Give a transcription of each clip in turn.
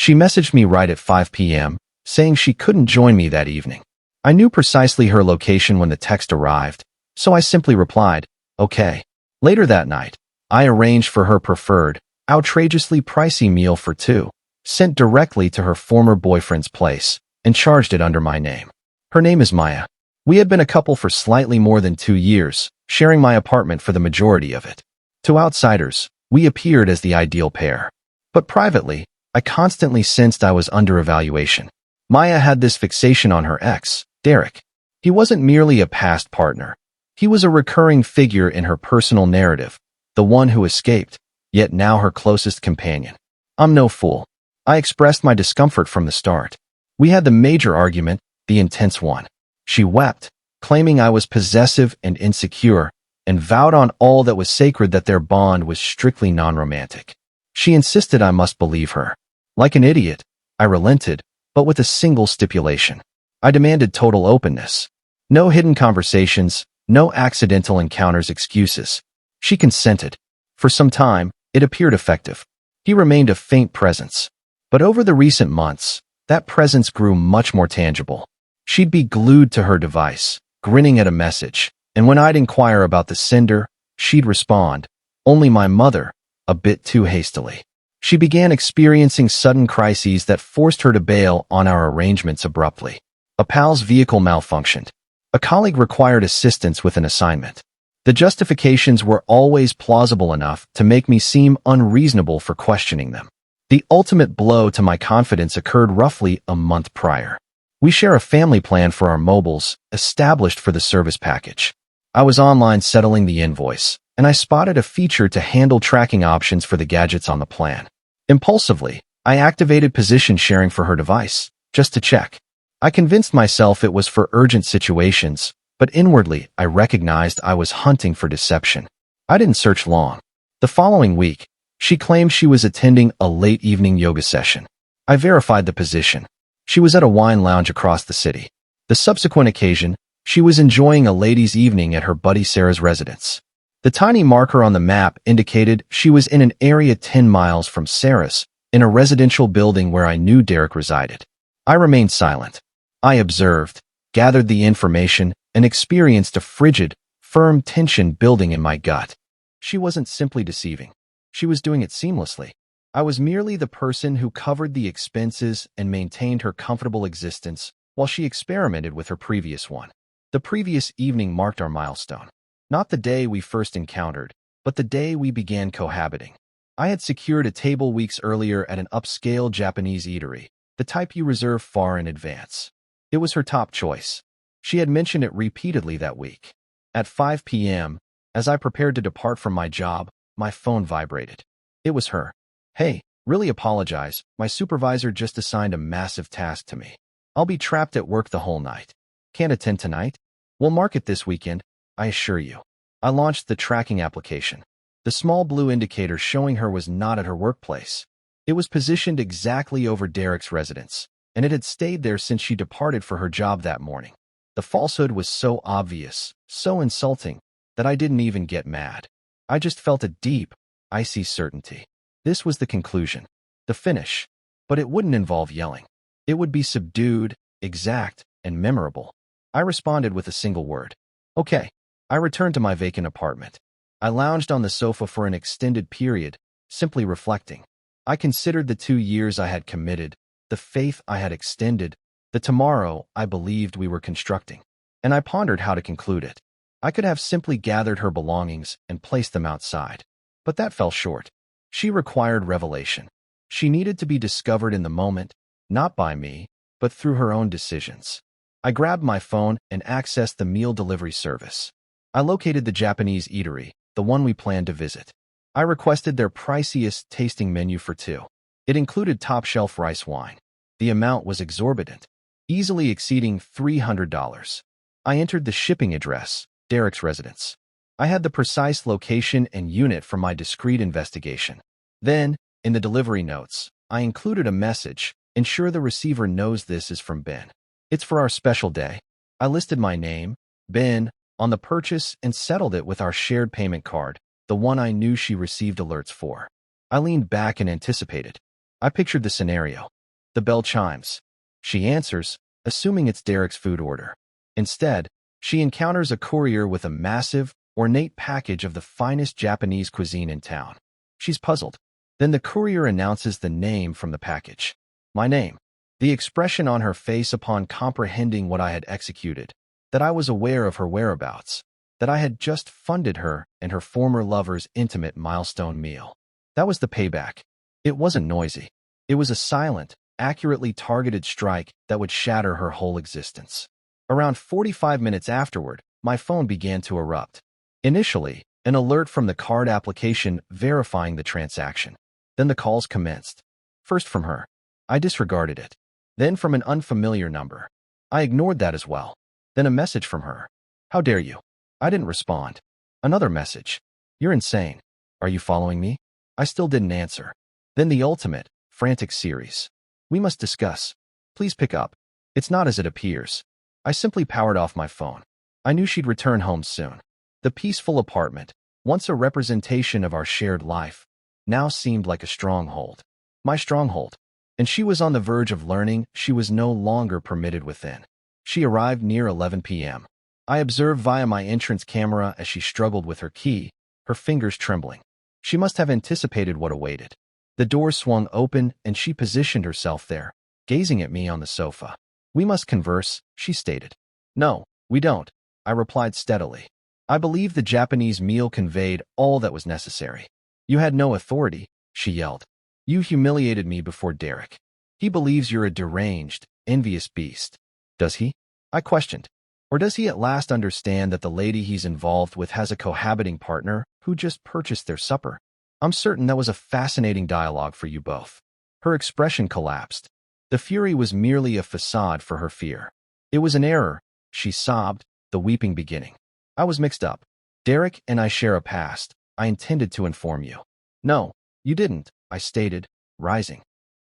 She messaged me right at 5 p.m., saying she couldn't join me that evening. I knew precisely her location when the text arrived, so I simply replied, okay. Later that night, I arranged for her preferred, outrageously pricey meal for two, sent directly to her former boyfriend's place, and charged it under my name. Her name is Maya. We had been a couple for slightly more than 2 years, sharing my apartment for the majority of it. To outsiders, we appeared as the ideal pair. But privately, I constantly sensed I was under evaluation. Maya had this fixation on her ex, Derek. He wasn't merely a past partner. He was a recurring figure in her personal narrative, the one who escaped, yet now her closest companion. I'm no fool. I expressed my discomfort from the start. We had the major argument, the intense one. She wept, claiming I was possessive and insecure, and vowed on all that was sacred that their bond was strictly non-romantic. She insisted I must believe her. Like an idiot, I relented, but with a single stipulation. I demanded total openness. No hidden conversations, no accidental encounters excuses. She consented. For some time, it appeared effective. He remained a faint presence. But over the recent months, that presence grew much more tangible. She'd be glued to her device, grinning at a message, and when I'd inquire about the sender, she'd respond, "Only my mother," a bit too hastily. She began experiencing sudden crises that forced her to bail on our arrangements abruptly. A pal's vehicle malfunctioned. A colleague required assistance with an assignment. The justifications were always plausible enough to make me seem unreasonable for questioning them. The ultimate blow to my confidence occurred roughly a month prior. We share a family plan for our mobiles, established for the service package. I was online settling the invoice, and I spotted a feature to handle tracking options for the gadgets on the plan. Impulsively, I activated position sharing for her device, just to check. I convinced myself it was for urgent situations, but inwardly I recognized I was hunting for deception. I didn't search long. The following week, she claimed she was attending a late evening yoga session. I verified the position. She was at a wine lounge across the city. The subsequent occasion, she was enjoying a ladies' evening at her buddy Sarah's residence. The tiny marker on the map indicated she was in an area 10 miles from Sarah's, in a residential building where I knew Derek resided. I remained silent. I observed, gathered the information, and experienced a frigid, firm tension building in my gut. She wasn't simply deceiving. She was doing it seamlessly. I was merely the person who covered the expenses and maintained her comfortable existence while she experimented with her previous one. The previous evening marked our milestone. Not the day we first encountered, but the day we began cohabiting. I had secured a table weeks earlier at an upscale Japanese eatery, the type you reserve far in advance. It was her top choice. She had mentioned it repeatedly that week. At 5 p.m., as I prepared to depart from my job, my phone vibrated. It was her. "Hey, really apologize. My supervisor just assigned a massive task to me. I'll be trapped at work the whole night. Can't attend tonight? We'll mark it this weekend, I assure you." I launched the tracking application. The small blue indicator showing her was not at her workplace. It was positioned exactly over Derek's residence, and it had stayed there since she departed for her job that morning. The falsehood was so obvious, so insulting, that I didn't even get mad. I just felt a deep, icy certainty. This was the conclusion, the finish, but it wouldn't involve yelling. It would be subdued, exact, and memorable. I responded with a single word. Okay. I returned to my vacant apartment. I lounged on the sofa for an extended period, simply reflecting. I considered the 2 years I had committed, the faith I had extended, the tomorrow I believed we were constructing, and I pondered how to conclude it. I could have simply gathered her belongings and placed them outside, but that fell short. She required revelation. She needed to be discovered in the moment, not by me, but through her own decisions. I grabbed my phone and accessed the meal delivery service. I located the Japanese eatery, the one we planned to visit. I requested their priciest tasting menu for two. It included top-shelf rice wine. The amount was exorbitant, easily exceeding $300. I entered the shipping address, Derek's residence. I had the precise location and unit from my discreet investigation. Then, in the delivery notes, I included a message, "Ensure the receiver knows this is from Ben. It's for our special day." I listed my name, Ben, on the purchase and settled it with our shared payment card, the one I knew she received alerts for. I leaned back and anticipated. I pictured the scenario. The bell chimes. She answers, assuming it's Derek's food order. Instead, she encounters a courier with a massive, ornate package of the finest Japanese cuisine in town. She's puzzled. Then the courier announces the name from the package. My name. The expression on her face upon comprehending what I had executed, that I was aware of her whereabouts, that I had just funded her and her former lover's intimate milestone meal. That was the payback. It wasn't noisy. It was a silent, accurately targeted strike that would shatter her whole existence. Around 45 minutes afterward, my phone began to erupt. Initially, an alert from the card application verifying the transaction. Then the calls commenced. First from her. I disregarded it. Then from an unfamiliar number. I ignored that as well. Then a message from her. How dare you? I didn't respond. Another message. You're insane. Are you following me? I still didn't answer. Then the ultimate, frantic series. We must discuss. Please pick up. It's not as it appears. I simply powered off my phone. I knew she'd return home soon. The peaceful apartment, once a representation of our shared life, now seemed like a stronghold. My stronghold. And she was on the verge of learning she was no longer permitted within. She arrived near 11 p.m. I observed via my entrance camera as she struggled with her key, her fingers trembling. She must have anticipated what awaited. The door swung open and she positioned herself there, gazing at me on the sofa. We must converse, she stated. No, we don't, I replied steadily. I believe the Japanese meal conveyed all that was necessary. You had no authority, she yelled. You humiliated me before Derek. He believes you're a deranged, envious beast. Does he? I questioned. Or does he at last understand that the lady he's involved with has a cohabiting partner who just purchased their supper? I'm certain that was a fascinating dialogue for you both. Her expression collapsed. The fury was merely a facade for her fear. It was an error, she sobbed, the weeping beginning. I was mixed up. Derek and I share a past. I intended to inform you. No, you didn't, I stated, rising.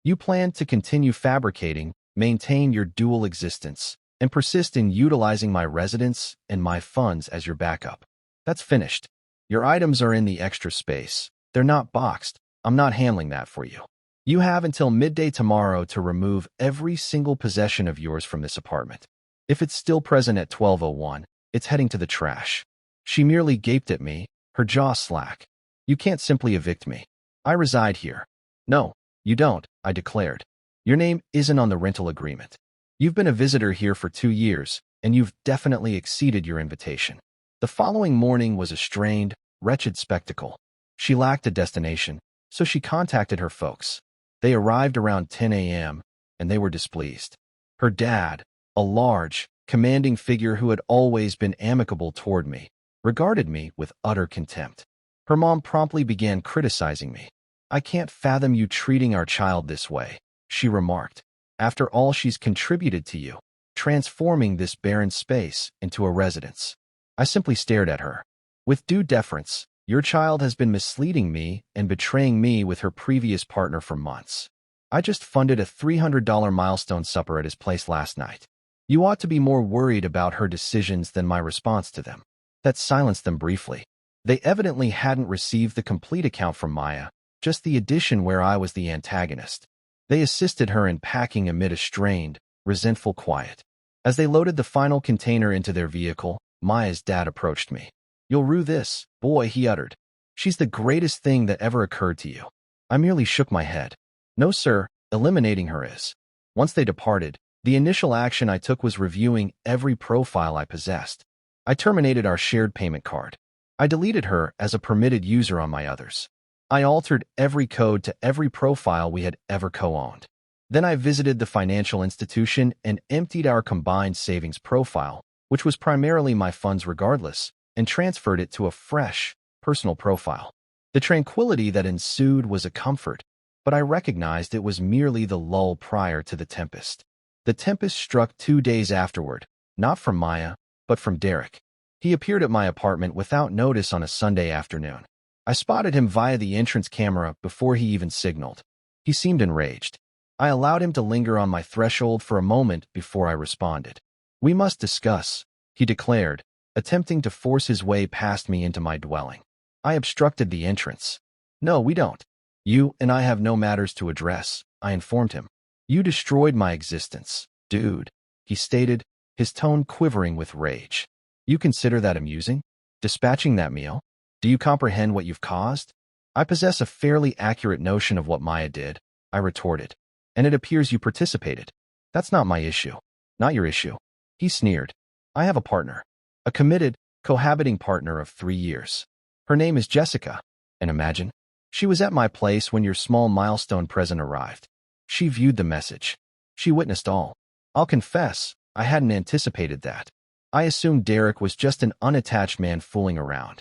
You planned to continue fabricating, maintain your dual existence, and persist in utilizing my residence and my funds as your backup. That's finished. Your items are in the extra space. They're not boxed. I'm not handling that for you. You have until midday tomorrow to remove every single possession of yours from this apartment. If it's still present at 12:01, it's heading to the trash. She merely gaped at me, her jaw slack. You can't simply evict me. I reside here. No, you don't, I declared. Your name isn't on the rental agreement. You've been a visitor here for 2 years, and you've definitely exceeded your invitation. The following morning was a strained, wretched spectacle. She lacked a destination, so she contacted her folks. They arrived around 10 a.m., and they were displeased. Her dad, a large, commanding figure who had always been amicable toward me, regarded me with utter contempt. Her mom promptly began criticizing me. I can't fathom you treating our child this way, she remarked. After all she's contributed to you, transforming this barren space into a residence. I simply stared at her. With due deference, your child has been misleading me and betraying me with her previous partner for months. I just funded a $300 milestone supper at his place last night. You ought to be more worried about her decisions than my response to them. That silenced them briefly. They evidently hadn't received the complete account from Maya, just the addition where I was the antagonist. They assisted her in packing amid a strained, resentful quiet. As they loaded the final container into their vehicle, Maya's dad approached me. You'll rue this, boy, he uttered. She's the greatest thing that ever occurred to you. I merely shook my head. No, sir, eliminating her is. Once they departed, the initial action I took was reviewing every profile I possessed. I terminated our shared payment card. I deleted her as a permitted user on my others. I altered every code to every profile we had ever co-owned. Then I visited the financial institution and emptied our combined savings profile, which was primarily my funds regardless, and transferred it to a fresh, personal profile. The tranquility that ensued was a comfort, but I recognized it was merely the lull prior to the tempest. The tempest struck 2 days afterward, not from Maya, but from Derek. He appeared at my apartment without notice on a Sunday afternoon. I spotted him via the entrance camera before he even signaled. He seemed enraged. I allowed him to linger on my threshold for a moment before I responded. We must discuss, he declared, attempting to force his way past me into my dwelling. I obstructed the entrance. No, we don't. You and I have no matters to address, I informed him. You destroyed my existence, dude, he stated, his tone quivering with rage. You consider that amusing? Dispatching that meal? Do you comprehend what you've caused? I possess a fairly accurate notion of what Maya did, I retorted. And it appears you participated. That's not my issue. Not your issue. He sneered. I have a partner. A committed, cohabiting partner of 3 years. Her name is Jessica. And imagine, she was at my place when your small milestone present arrived. She viewed the message. She witnessed all. I'll confess, I hadn't anticipated that. I assumed Derek was just an unattached man fooling around.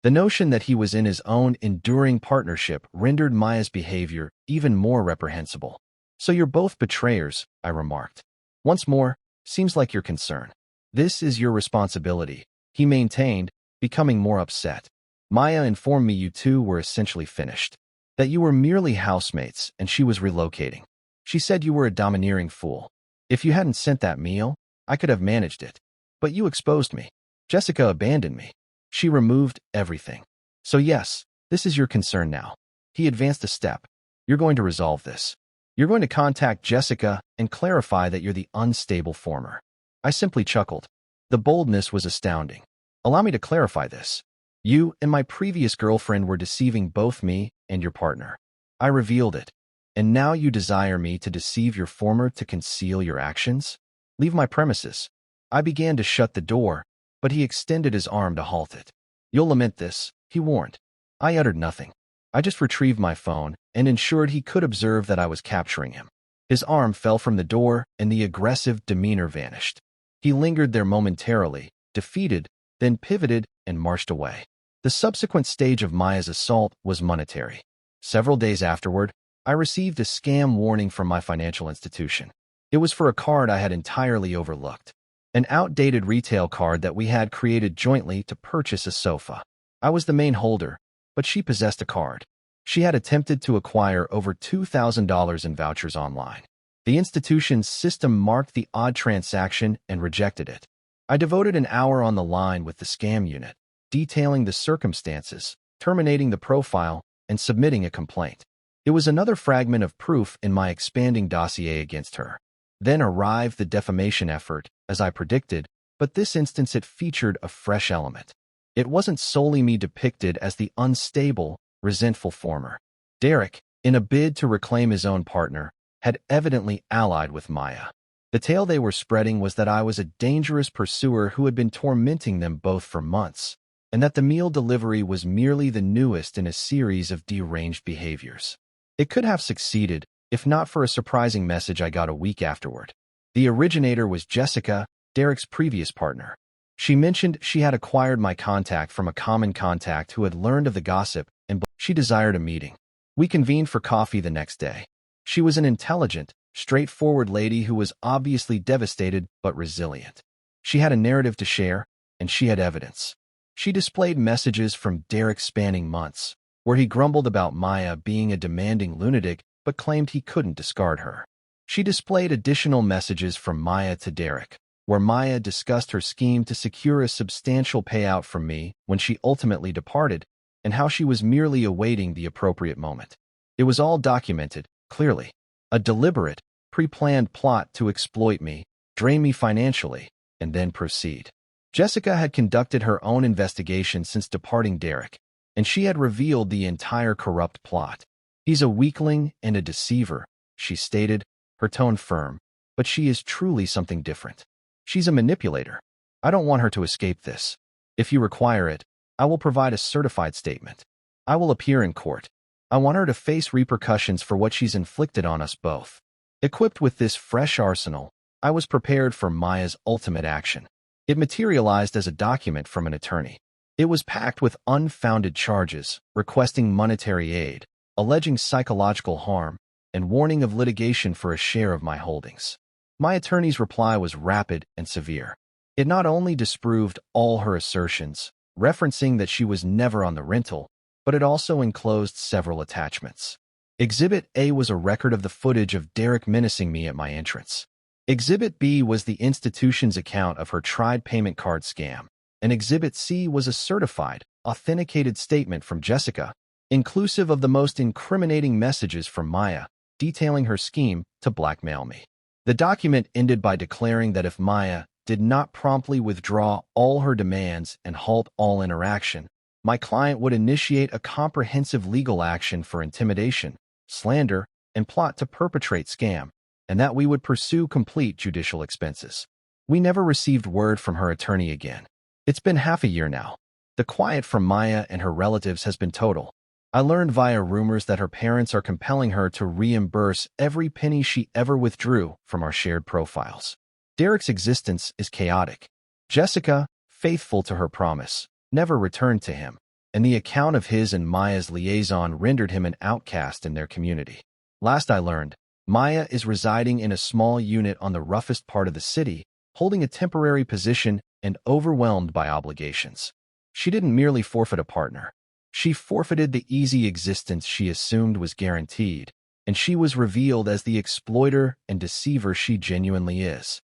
The notion that he was in his own enduring partnership rendered Maya's behavior even more reprehensible. So you're both betrayers, I remarked. Once more, seems like your concern. This is your responsibility, he maintained, becoming more upset. Maya informed me you two were essentially finished. That you were merely housemates and she was relocating. She said you were a domineering fool. If you hadn't sent that meal, I could have managed it. But you exposed me. Jessica abandoned me. She removed everything. So yes, this is your concern now. He advanced a step. You're going to resolve this. You're going to contact Jessica and clarify that you're the unstable former. I simply chuckled. The boldness was astounding. Allow me to clarify this. You and my previous girlfriend were deceiving both me and your partner. I revealed it. And now you desire me to deceive your former to conceal your actions? Leave my premises. I began to shut the door, but he extended his arm to halt it. You'll lament this, he warned. I uttered nothing. I just retrieved my phone and ensured he could observe that I was capturing him. His arm fell from the door and the aggressive demeanor vanished. He lingered there momentarily, defeated, then pivoted and marched away. The subsequent stage of Maya's assault was monetary. Several days afterward, I received a scam warning from my financial institution. It was for a card I had entirely overlooked. An outdated retail card that we had created jointly to purchase a sofa. I was the main holder, but she possessed a card. She had attempted to acquire over $2,000 in vouchers online. The institution's system marked the odd transaction and rejected it. I devoted an hour on the line with the scam unit, detailing the circumstances, terminating the profile, and submitting a complaint. It was another fragment of proof in my expanding dossier against her. Then arrived the defamation effort, as I predicted, but this instance it featured a fresh element. It wasn't solely me depicted as the unstable, resentful former. Derek, in a bid to reclaim his own partner, had evidently allied with Maya. The tale they were spreading was that I was a dangerous pursuer who had been tormenting them both for months, and that the meal delivery was merely the newest in a series of deranged behaviors. It could have succeeded, if not for a surprising message I got a week afterward. The originator was Jessica, Derek's previous partner. She mentioned she had acquired my contact from a common contact who had learned of the gossip and she desired a meeting. We convened for coffee the next day. She was an intelligent, straightforward lady who was obviously devastated but resilient. She had a narrative to share, and she had evidence. She displayed messages from Derek spanning months, where he grumbled about Maya being a demanding lunatic but claimed he couldn't discard her. She displayed additional messages from Maya to Derek, where Maya discussed her scheme to secure a substantial payout from me when she ultimately departed, and how she was merely awaiting the appropriate moment. It was all documented, clearly. A deliberate, pre-planned plot to exploit me, drain me financially, and then proceed. Jessica had conducted her own investigation since departing Derek, and she had revealed the entire corrupt plot. He's a weakling and a deceiver, she stated, her tone firm, but she is truly something different. She's a manipulator. I don't want her to escape this. If you require it, I will provide a certified statement. I will appear in court. I want her to face repercussions for what she's inflicted on us both. Equipped with this fresh arsenal, I was prepared for Maya's ultimate action. It materialized as a document from an attorney. It was packed with unfounded charges, requesting monetary aid, alleging psychological harm, and warning of litigation for a share of my holdings. My attorney's reply was rapid and severe. It not only disproved all her assertions, referencing that she was never on the rental, but it also enclosed several attachments. Exhibit A was a record of the footage of Derek menacing me at my entrance. Exhibit B was the institution's account of her tried payment card scam, and Exhibit C was a certified, authenticated statement from Jessica, inclusive of the most incriminating messages from Maya, detailing her scheme to blackmail me. The document ended by declaring that if Maya did not promptly withdraw all her demands and halt all interaction, my client would initiate a comprehensive legal action for intimidation, slander, and plot to perpetrate scam, and that we would pursue complete judicial expenses. We never received word from her attorney again. It's been half a year now. The quiet from Maya and her relatives has been total. I learned via rumors that her parents are compelling her to reimburse every penny she ever withdrew from our shared profiles. Derek's existence is chaotic. Jessica, faithful to her promise, never returned to him, and the account of his and Maya's liaison rendered him an outcast in their community. Last I learned, Maya is residing in a small unit on the roughest part of the city, holding a temporary position and overwhelmed by obligations. She didn't merely forfeit a partner. She forfeited the easy existence she assumed was guaranteed, and she was revealed as the exploiter and deceiver she genuinely is.